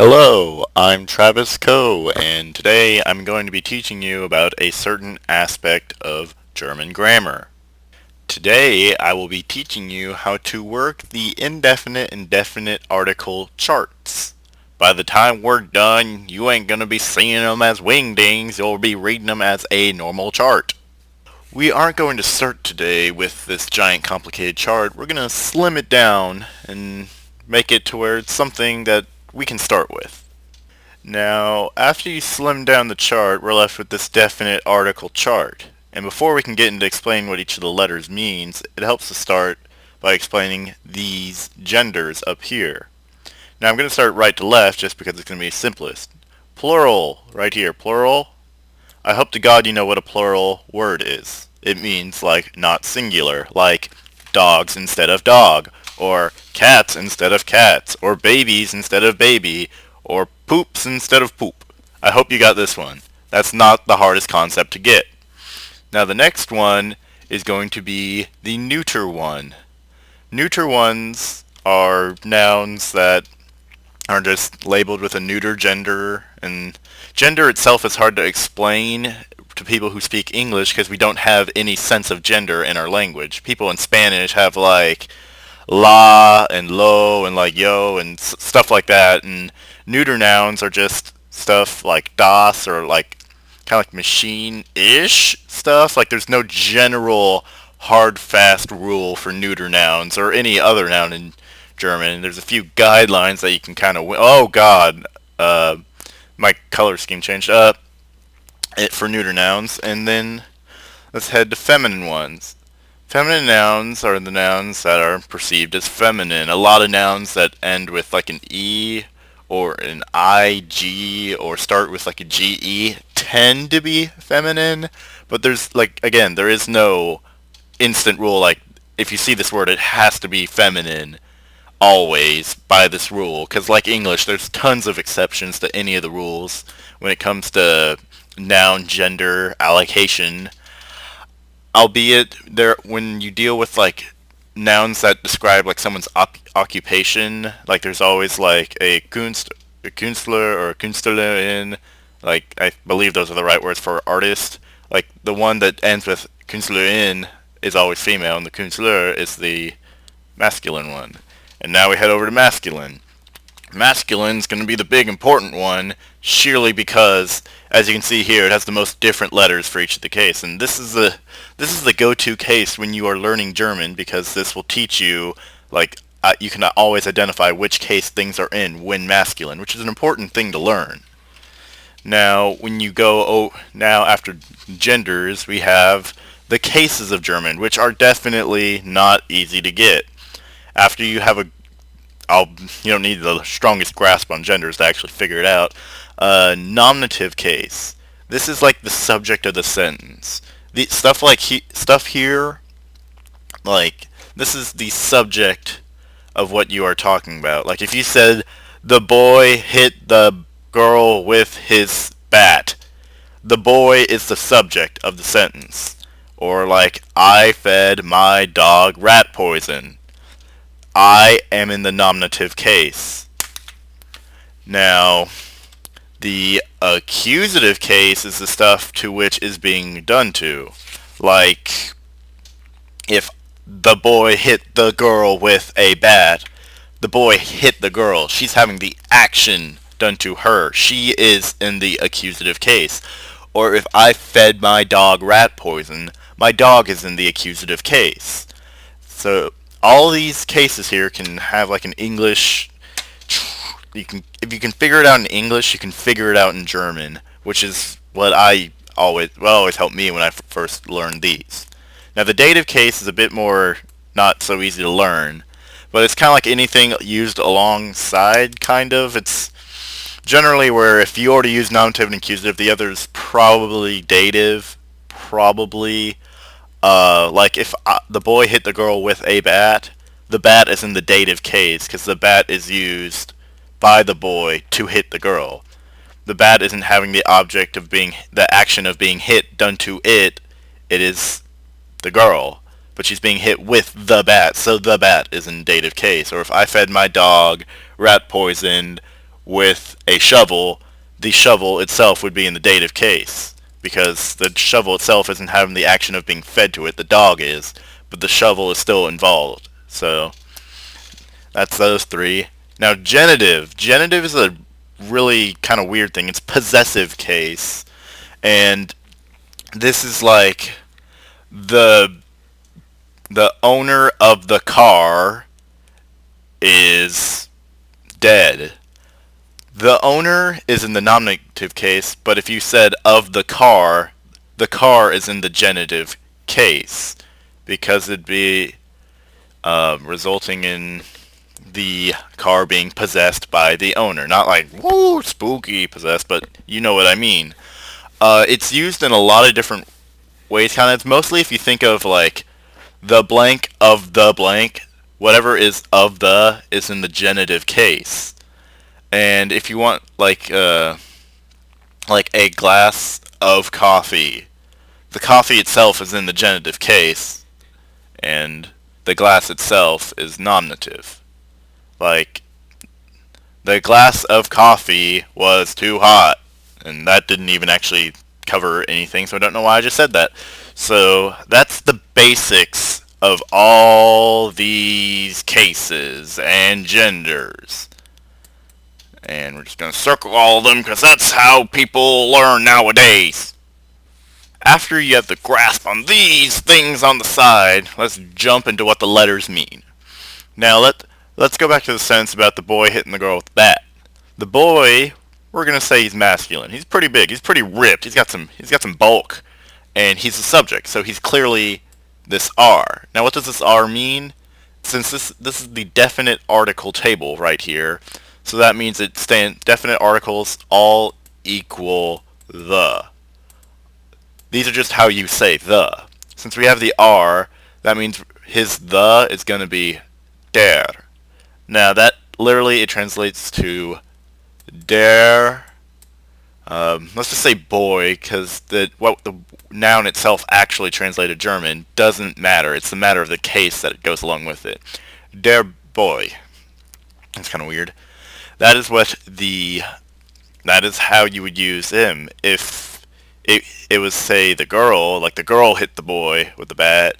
Hello, I'm Travis Coe, and today I'm going to be teaching you about a certain aspect of German grammar. Today I will be teaching you how to work the indefinite and definite article charts. By the time we're done, you ain't going to be seeing them as wingdings, you'll be reading them as a normal chart. We aren't going to start today with this giant complicated chart. We're going to slim it down and make it to where it's something that we can start with. Now, after you slim down the chart, we're left with this definite article chart. And before we can get into explaining what each of the letters means, it helps to start by explaining these genders up here. Now I'm going to start right to left just because it's going to be simplest. Plural, right here, plural. I hope to God you know what a plural word is. It means like not singular, like dogs instead of dog, or cats instead of cats, or babies instead of baby, or poops instead of poop. I hope you got this one. That's not the hardest concept to get. Now the next one is going to be the neuter one. Neuter ones are nouns that are just labeled with a neuter gender, and gender itself is hard to explain to people who speak English because we don't have any sense of gender in our language. People in Spanish have like la and lo and like yo and stuff like that, and neuter nouns are just stuff like das or like kind of like machine-ish stuff. Like there's no general hard fast rule for neuter nouns or any other noun in German. There's a few guidelines that you can kind of oh god, my color scheme changed up for neuter nouns. And then let's head to feminine ones. Feminine nouns are the nouns that are perceived as feminine. A lot of nouns that end with like an E or an IG or start with like a GE tend to be feminine, but there's like, again, there is no instant rule like if you see this word it has to be feminine always by this rule, because like English there's tons of exceptions to any of the rules when it comes to noun gender allocation, albeit there when you deal with like nouns that describe like someone's occupation, like there's always like a Künstler or a Künstlerin, like I believe those are the right words for artist. Like the one that ends with Künstlerin is always female, and the Künstler is the masculine one. And now we head over to masculine. Masculine's going to be the big important one, sheerly because, as you can see here, it has the most different letters for each of the case. And this is the go-to case when you are learning German, because this will teach you, like, you can always identify which case things are in when masculine, which is an important thing to learn. Now, when you go, now after genders, we have the cases of German, which are definitely not easy to get. After you have you don't need the strongest grasp on genders to actually figure it out. Nominative case. This is like the subject of the sentence. The stuff like stuff here, like this is the subject of what you are talking about. Like if you said the boy hit the girl with his bat, the boy is the subject of the sentence. Or like I fed my dog rat poison. I am in the nominative case. Now, the accusative case is the stuff to which is being done to. Like, if the boy hit the girl with a bat, the boy hit the girl. She's having the action done to her. She is in the accusative case. Or if I fed my dog rat poison, my dog is in the accusative case. So all these cases here can have like an English. You can, if you can figure it out in English, you can figure it out in German, which is what always helped me when I first learned these. Now the dative case is a bit more not so easy to learn, but it's kind of like anything used alongside, kind of. It's generally where if you already use nominative and accusative, the other's probably dative, probably. Like if the boy hit the girl with a bat, the bat is in the dative case because the bat is used by the boy to hit the girl. The bat isn't having the action of being hit done to it. It is the girl, but she's being hit with the bat, so the bat is in dative case. Or if I fed my dog rat poisoned with a shovel, the shovel itself would be in the dative case because the shovel itself isn't having the action of being fed to it. The dog is, but the shovel is still involved. So that's those three. Now genitive. Genitive is a really kind of weird thing. It's possessive case, and this is like the the owner of the car is dead. The owner is in the nominative case, but if you said of the car is in the genitive case because it'd be resulting in the car being possessed by the owner. Not like, woo, spooky possessed, but you know what I mean. It's used in a lot of different ways, kind of. It's mostly if you think of like the blank of the blank, whatever is of the is in the genitive case. And if you want like a glass of coffee, the coffee itself is in the genitive case, and the glass itself is nominative. Like, the glass of coffee was too hot, and that didn't even actually cover anything, so I don't know why I just said that. So that's the basics of all these cases and genders. And we're just going to circle all of them because that's how people learn nowadays. After you have the grasp on these things on the side, let's jump into what the letters mean. Now let's go back to the sentence about the boy hitting the girl with the bat. The boy, we're gonna say he's masculine. He's pretty big. He's pretty ripped. He's got some bulk, and he's the subject. So he's clearly this R. Now what does this R mean? Since this is the definite article table right here, so that means it stands definite articles all equal the. These are just how you say the. Since we have the R, that means his the is going to be der. Now that literally it translates to der. Let's just say boy, because what the noun itself actually translated German doesn't matter. It's the matter of the case that goes along with it. Der boy. That's kind of weird. That is how you would use him if it was, say, the girl, like the girl hit the boy with the bat.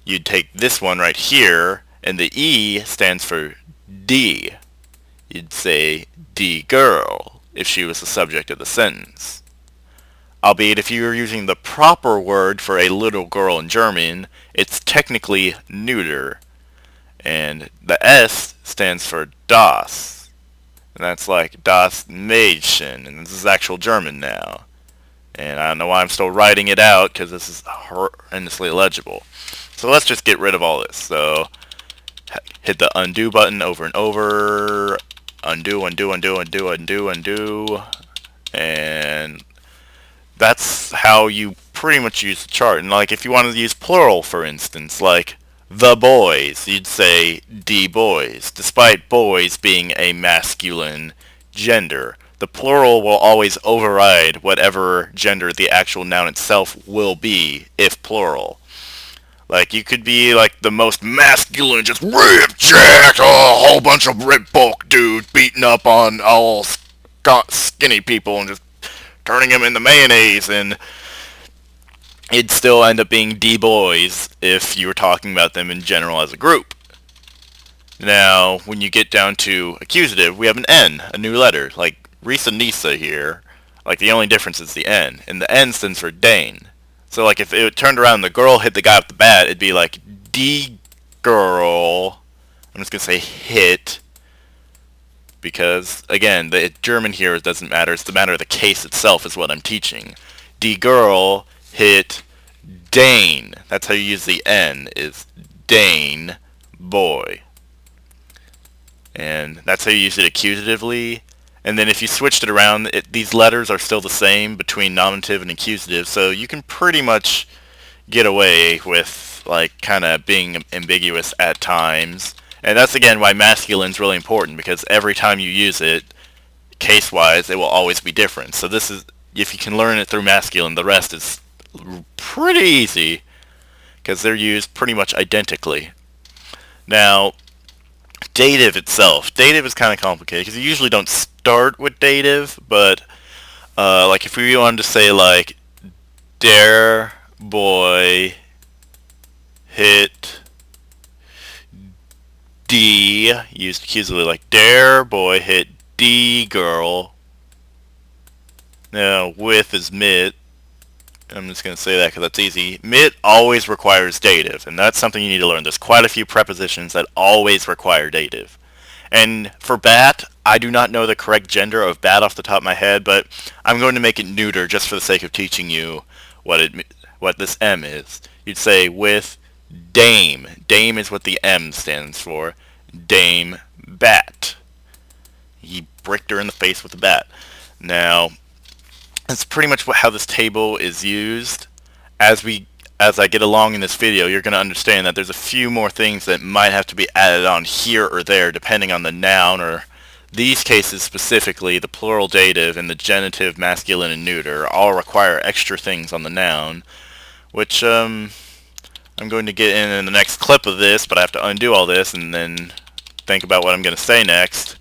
You'd take this one right here, and the E stands for D. You'd say D girl if she was the subject of the sentence. Albeit if you were using the proper word for a little girl in German, it's technically neuter. And the S stands for das. And that's like das Mädchen, and this is actual German now. And I don't know why I'm still writing it out, because this is horrendously illegible. So let's just get rid of all this. So hit the undo button over and over. Undo, undo, undo, undo, undo, undo. And that's how you pretty much use the chart. And like if you wanted to use plural, for instance, like the boys, you'd say die boys, despite boys being a masculine gender. The plural will always override whatever gender the actual noun itself will be, if plural. Like, you could be, like, the most masculine, just ripped, jacked, a whole bunch of ripped bulk dudes beating up on all skinny people and just turning them into mayonnaise, and it'd still end up being D-boys if you were talking about them in general as a group. Now, when you get down to accusative, we have an N, a new letter, like Risa Nisa here. Like, the only difference is the N, and the N stands for Dane. So, like, if it turned around and the girl hit the guy with the bat, it'd be like, D girl. I'm just gonna say hit. Because, again, the German here doesn't matter. It's the matter of the case itself is what I'm teaching. D girl hit Dane. That's how you use the N, is Dane boy. And that's how you use it accusatively. And then if you switched it around, these letters are still the same between nominative and accusative, so you can pretty much get away with, like, kind of being ambiguous at times. And that's, again, why masculine's really important, because every time you use it, case-wise, it will always be different. So this is, if you can learn it through masculine, the rest is pretty easy, because they're used pretty much identically. Now, dative itself. Dative is kind of complicated because you usually don't start with dative, but like if we wanted to say like dare boy hit D, used accusively like dare boy hit D girl. Now with is mit. I'm just going to say that because that's easy. Mit always requires dative, and that's something you need to learn. There's quite a few prepositions that always require dative. And for bat, I do not know the correct gender of bat off the top of my head, but I'm going to make it neuter just for the sake of teaching you what this M is. You'd say with dame. Dame is what the M stands for. Dame bat. He bricked her in the face with a bat. Now, that's pretty much how this table is used. As I get along in this video, you're going to understand that there's a few more things that might have to be added on here or there depending on the noun, or these cases specifically, the plural dative and the genitive masculine and neuter all require extra things on the noun, which I'm going to get in the next clip of this, but I have to undo all this and then think about what I'm going to say next.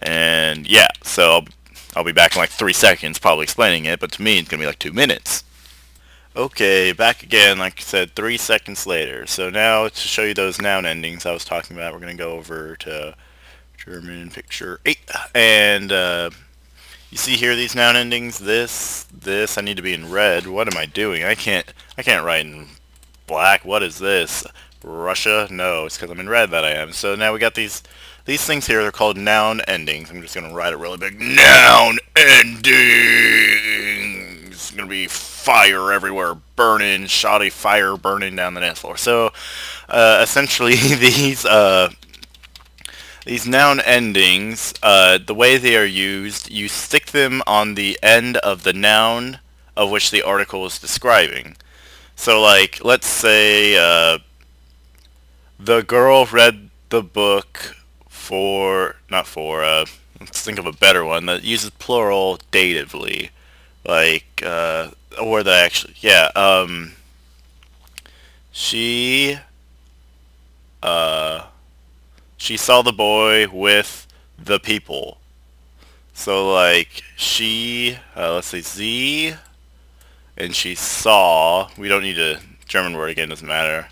And yeah, so I'll be back in like 3 seconds probably explaining it, but to me it's going to be like 2 minutes. Okay, back again, like I said, 3 seconds later. So now to show you those noun endings I was talking about, we're going to go over to German picture 8. And you see here these noun endings, this, I need to be in red. What am I doing? I can't write in black. What is this? Russia? No, it's because I'm in red that I am. So now we got these things here. They're called noun endings. I'm just going to write it really big. Noun endings! It's going to be fire everywhere, burning, shoddy fire burning down the dance floor. So essentially these noun endings, the way they are used, you stick them on the end of the noun of which the article is describing. So like, let's say the girl read the book let's think of a better one that uses plural datively. Like, or the actually, yeah, she saw the boy with the people. So like, let's say sie, and she saw, we don't need a German word again, doesn't matter.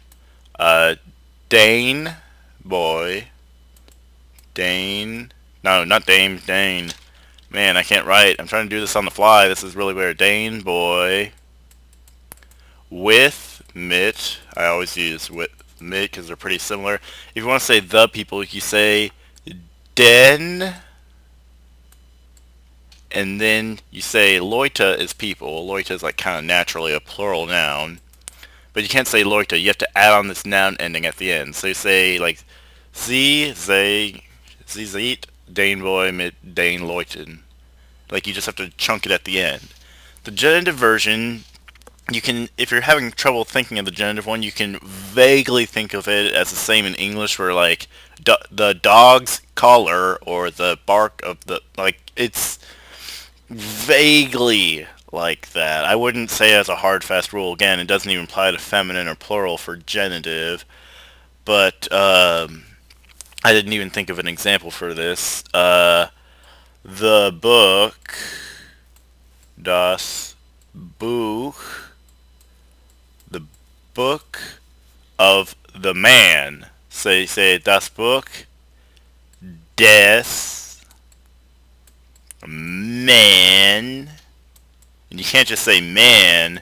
Dane, boy. Dane. No, not Dane, Dane. Man, I can't write. I'm trying to do this on the fly. This is really weird. Dane, boy. With, mit. I always use with mit because they're pretty similar. If you want to say the people, you say den. And then you say Leute is people. Leute is like kind of naturally a plural noun. But you can't say Leute. You have to add on this noun ending at the end. So you say like sie, they, sie sieht, den Boy mit den Leuten. Like you just have to chunk it at the end. The genitive version, you can, if you're having trouble thinking of the genitive one, you can vaguely think of it as the same in English, where like the dog's collar or the bark of the, like, it's vaguely like that. I wouldn't say as a hard fast rule. Again, it doesn't even apply to feminine or plural for genitive, but I didn't even think of an example for this. The book, das Buch, the book of the man. So you say das Buch des man. And you can't just say man.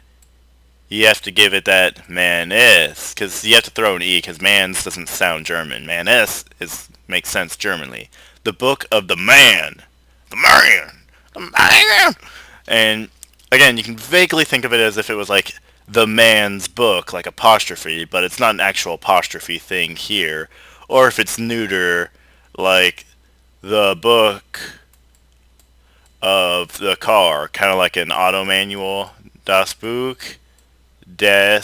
You have to give it that man is, because you have to throw an e, because man's doesn't sound German. Man makes sense Germanly. The book of the man. The man! The man! And again, you can vaguely think of it as if it was like the man's book, like apostrophe, but it's not an actual apostrophe thing here. Or if it's neuter, like the book of the car, kind of like an auto manual. Das Buch des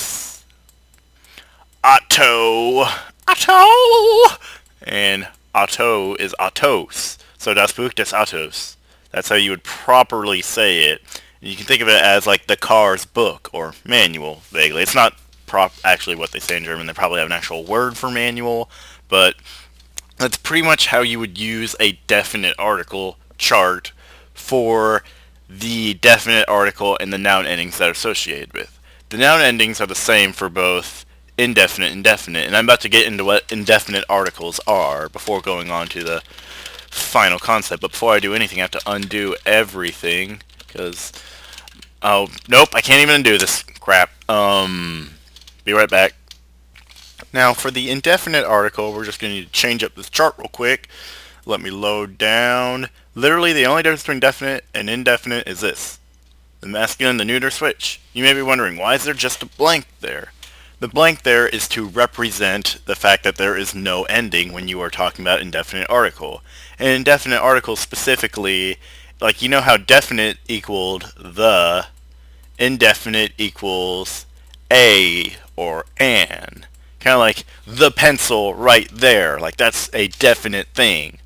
Auto. Auto! And auto is autos. So das Buch des Autos. That's how you would properly say it. And you can think of it as like the car's book or manual, vaguely. It's not actually what they say in German. They probably have an actual word for manual, but That's pretty much how you would use a definite article chart for the definite article and the noun endings that are associated with. The noun endings are the same for both indefinite and definite, and I'm about to get into what indefinite articles are before going on to the final concept. But before I do anything, I have to undo everything, because... Oh, nope, I can't even undo this. Crap. Be right back. Now, for the indefinite article, we're just going to need to change up this chart real quick. Let me load down. Literally, the only difference between definite and indefinite is this. The masculine, the neuter switch. You may be wondering, why is there just a blank there? The blank there is to represent the fact that there is no ending when you are talking about indefinite article. And indefinite article specifically, like, you know how definite equaled the, indefinite equals a or an. Kind of like the pencil right there. Like, that's a definite thing.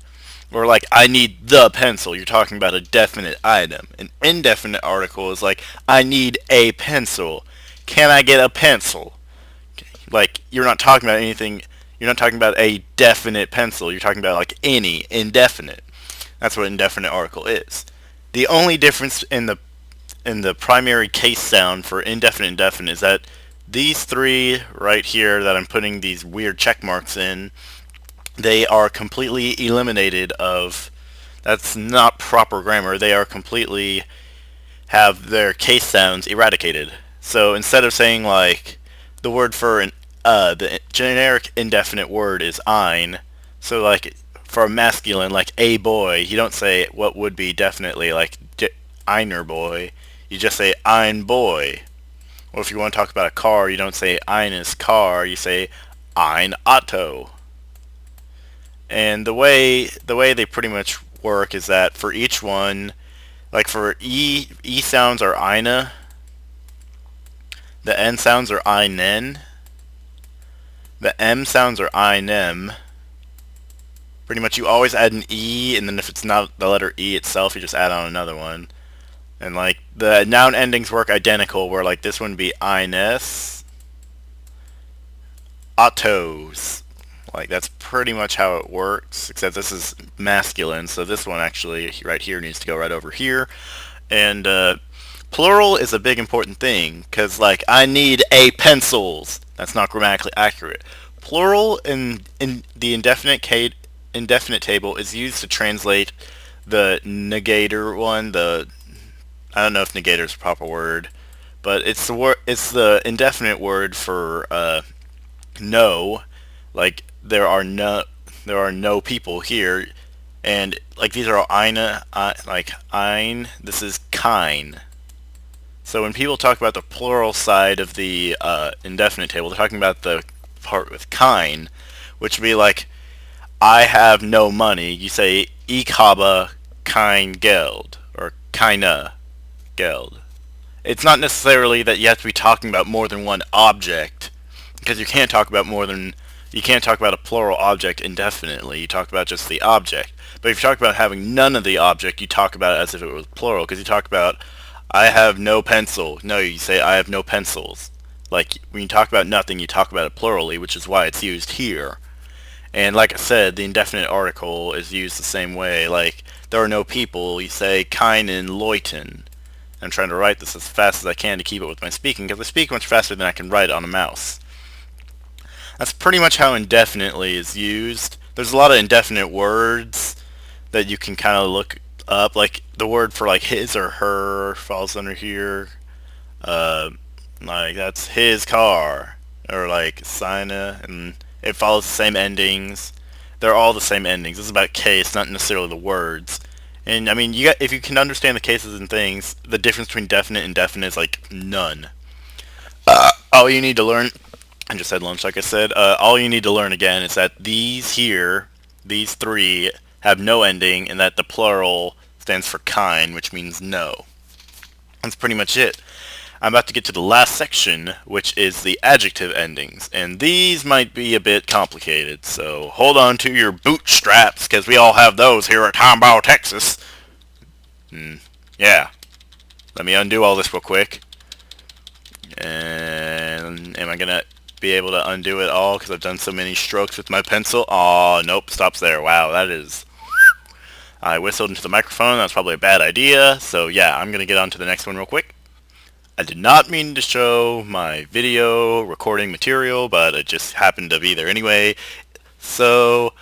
Or like, I need the pencil. You're talking about a definite item. An indefinite article is like, I need a pencil. Can I get a pencil? Like, you're not talking about anything. You're not talking about a definite pencil. You're talking about like any indefinite. That's what indefinite article is. The only difference in the primary case sound for indefinite and definite is that these three right here that I'm putting these weird check marks in, they are completely eliminated of... That's not proper grammar. They are completely have their case sounds eradicated. So instead of saying like the word for the generic indefinite word is ein, so like for a masculine like a boy, you don't say what would be definitely like einer boy. You just say ein boy. Or if you want to talk about a car, you don't say eines car, you say ein Auto. And the way they pretty much work is that for each one, like for E sounds are eine, the N sounds are einen, the M sounds are einem. Pretty much you always add an E, and then if it's not the letter E itself, you just add on another one. And like the noun endings work identical, where like this one would be eines, autos. Like, that's pretty much how it works, except this is masculine, so this one actually right here needs to go right over here. And plural is a big important thing, because like, I need a pencils. That's not grammatically accurate. Plural in the indefinite table is used to translate the negator one. I don't know if negator is a proper word, but it's the indefinite word for no. Like, there are no people here, and like these are all eine, like ein. This is kein. So when people talk about the plural side of the indefinite table, they're talking about the part with kein, which would be like, I have no money. You say ich habe kein Geld, or keine Geld. It's not necessarily that you have to be talking about more than one object, because you can't talk about a plural object indefinitely. You talk about just the object. But if you talk about having none of the object, you talk about it as if it was plural, because you talk about, I have no pencil. No, you say, I have no pencils. Like, when you talk about nothing, you talk about it plurally, which is why it's used here. And like I said, the indefinite article is used the same way. Like, there are no people, you say, keinen Leuten. I'm trying to write this as fast as I can to keep it with my speaking, because I speak much faster than I can write on a mouse. That's pretty much how indefinitely is used. There's a lot of indefinite words that you can kind of look up. Like, the word for like his or her falls under here. Uh, like, that's his car. Or like seine, and it follows the same endings. They're all the same endings. This is about case, not necessarily the words. And I mean, if you can understand the cases and things, the difference between definite and indefinite is like none. All you need to learn, I just had lunch, like I said, all you need to learn again is that these here, these three, have no ending, and that the plural stands for kein, which means no. That's pretty much it. I'm about to get to the last section, which is the adjective endings, and these might be a bit complicated, so hold on to your bootstraps, because we all have those here at Tomball, Texas. Yeah. Let me undo all this real quick. And am I gonna... be able to undo it all because I've done so many strokes with my pencil. Oh, nope, stops there. Wow, that is... I whistled into the microphone. That's probably a bad idea. So yeah, I'm going to get on to the next one real quick. I did not mean to show my video recording material, but it just happened to be there anyway. So,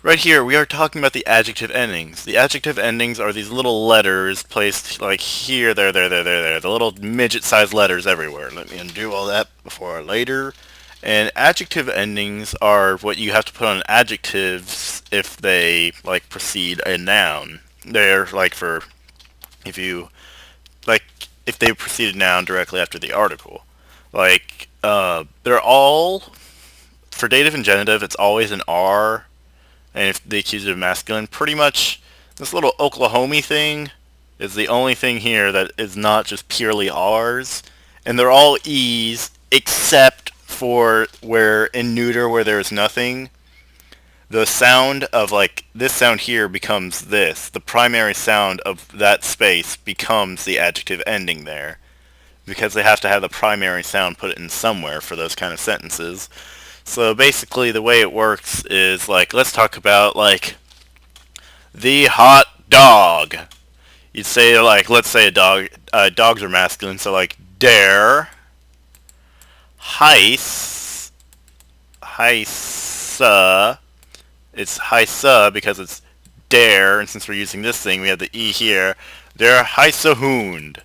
right here, we are talking about the adjective endings. The adjective endings are these little letters placed like here, there. The little midget-sized letters everywhere. Let me undo all that before later. And adjective endings are what you have to put on adjectives if they like precede a noun. They're like for if you like if they precede a noun directly after the article. Like they're all for dative and genitive. It's always an R, and if the accusative masculine, pretty much this little Oklahoma thing is the only thing here that is not just purely R's, and they're all E's except for where in neuter where there is nothing. The sound of like this sound here becomes this. The primary sound of that space becomes the adjective ending there because they have to have the primary sound put in somewhere for those kind of sentences. So basically the way it works is like let's talk about like the hot dog. You'd say like let's say a dog dogs are masculine, so like der heiss heiss it's heiße because it's der, and since we're using this thing, we have the E here. Der heiße Hund,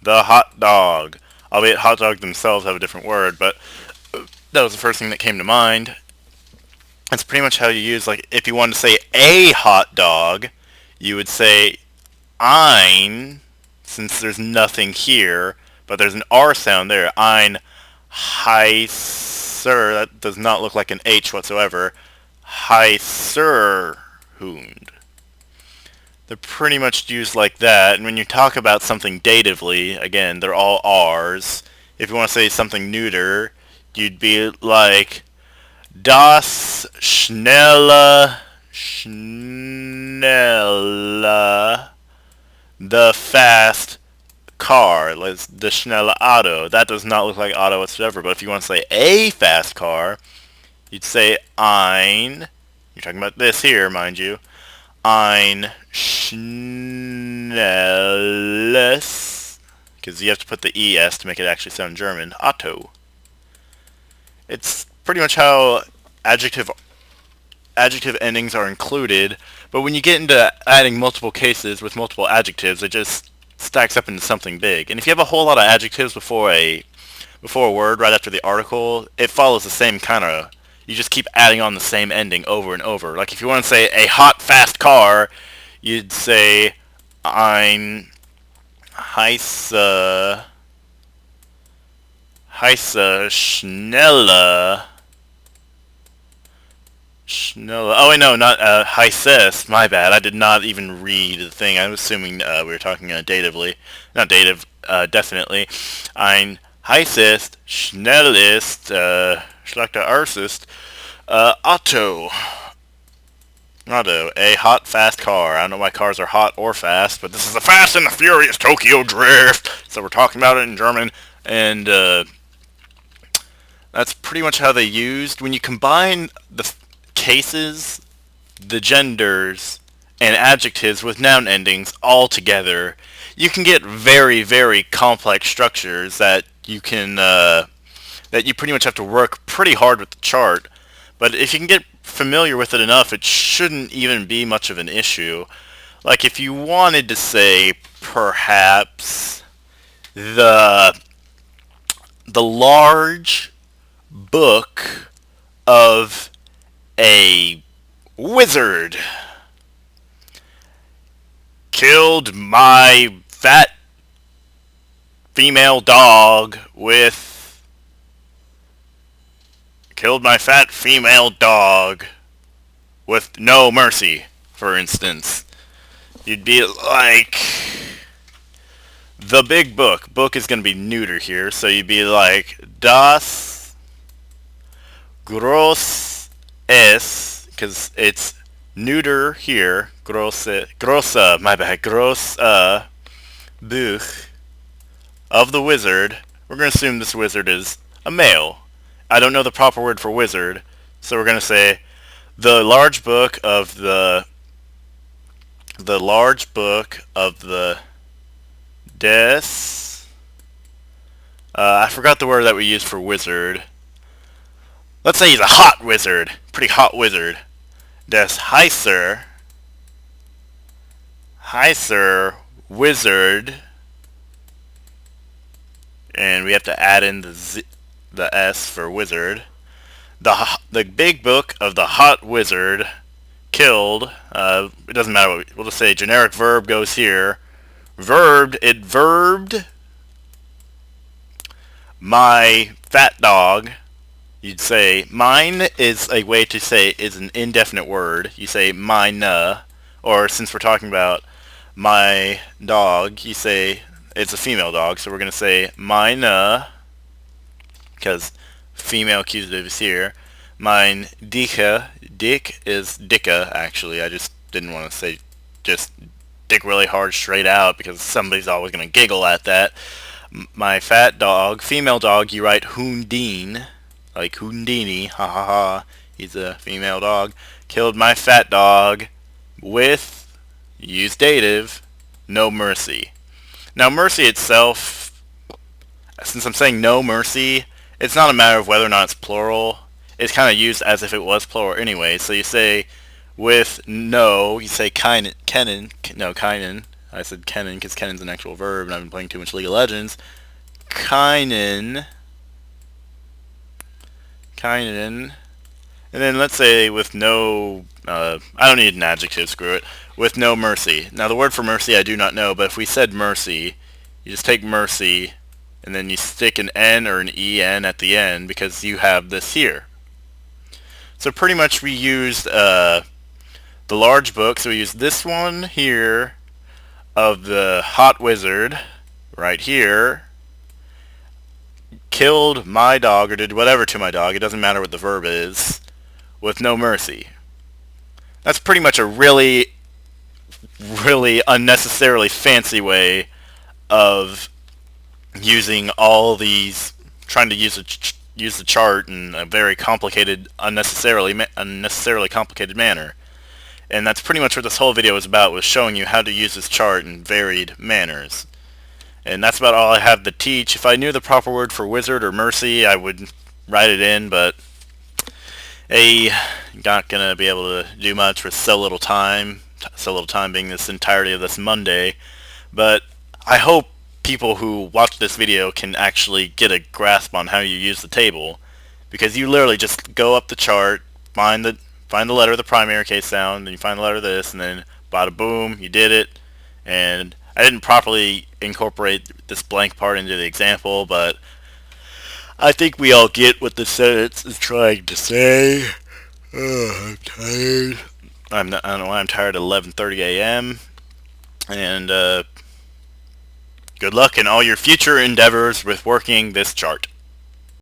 the hot dog. Albeit hot dog themselves have a different word, but that was the first thing that came to mind. That's pretty much how you use, like, if you wanted to say a hot dog, you would say ein, since there's nothing here, but there's an R sound there. Ein heißer, that does not look like an H whatsoever. Heißer Hund. They're pretty much used like that, and when you talk about something datively, again, they're all R's. If you want to say something neuter, you'd be like das schnelle, the fast car, like the schnelle Auto. That does not look like auto whatsoever, but if you want to say a fast car, you'd say ein, you're talking about this here, mind you, ein schnelles, because you have to put the ES to make it actually sound German, Auto. It's pretty much how adjective endings are included, but when you get into adding multiple cases with multiple adjectives, it just stacks up into something big. And if you have a whole lot of adjectives before a word right after the article, it follows the same kind of... You just keep adding on the same ending over and over. Like if you want to say a hot, fast car, you'd say ein heiße schnelle. Oh wait, no, not heißest. My bad. I did not even read the thing. I was assuming we were talking datively. Not dative, definitely. Ein heißest, schnellest, schlechter Arsist, Auto. Auto, a hot, fast car. I don't know why cars are hot or fast, but this is the Fast and the Furious Tokyo Drift. So we're talking about it in German, and that's pretty much how they used. When you combine the cases, the genders, and adjectives with noun endings all together, you can get very, very complex structures that you can that you pretty much have to work pretty hard with the chart. But if you can get familiar with it enough, it shouldn't even be much of an issue. Like if you wanted to say perhaps the large book of a wizard killed my fat female dog with no mercy, for instance. You'd be like the big book. Book is going to be neuter here, so you'd be like das groß es, because it's neuter here, große, my bad, groß Buch of the wizard. We're going to assume this wizard is a male. I don't know the proper word for wizard, so we're going to say the large book of the large book of the des. I forgot the word that we use for wizard. Let's say he's a hot wizard, pretty hot wizard. Des heiser wizard, and we have to add in the s for wizard. The big book of the hot wizard killed. It doesn't matter what we'll just say. Generic verb goes here. Verbed my fat dog. You'd say mine is a way to say is an indefinite word. You say mine, or since we're talking about my dog, you say it's a female dog, so we're gonna say mine, because female accusative is here. Mine dicke. Dick is dicka, actually. I just didn't want to say just dick really hard straight out because somebody's always gonna giggle at that. My fat dog, female dog, you write Hoondine, like Houdini, ha ha ha. He's a female dog. Killed my fat dog with, use dative, no mercy. Now mercy itself, since I'm saying no mercy, it's not a matter of whether or not it's plural. It's kind of used as if it was plural anyway. So you say with no, you say Kennen. I said Kennen because Kennen's an actual verb, and I've been playing too much League of Legends. Keinen. And then let's say with no, I don't need an adjective, screw it. With no mercy. Now the word for mercy I do not know, but if we said mercy, you just take mercy, and then you stick an N or an EN at the end because you have this here. So pretty much we used the large book, so we used this one here of the hot wizard right here, killed my dog or did whatever to my dog, it doesn't matter what the verb is, with no mercy. That's pretty much a really unnecessarily fancy way of using all these, trying to use the chart in a very complicated, unnecessarily complicated manner. And that's pretty much what this whole video was about, was showing you how to use this chart in varied manners. And that's about all I have to teach. If I knew the proper word for wizard or mercy, I would write it in, but not gonna be able to do much with so little time being this entirety of this Monday. But I hope people who watch this video can actually get a grasp on how you use the table, because you literally just go up the chart, find the letter of the primary case sound, then you find the letter of this, and then bada boom, you did it. And I didn't properly incorporate this blank part into the example, but I think we all get what the sentence is trying to say. I'm tired. I don't know why I'm tired at 11:30 a.m. And good luck in all your future endeavors with working this chart.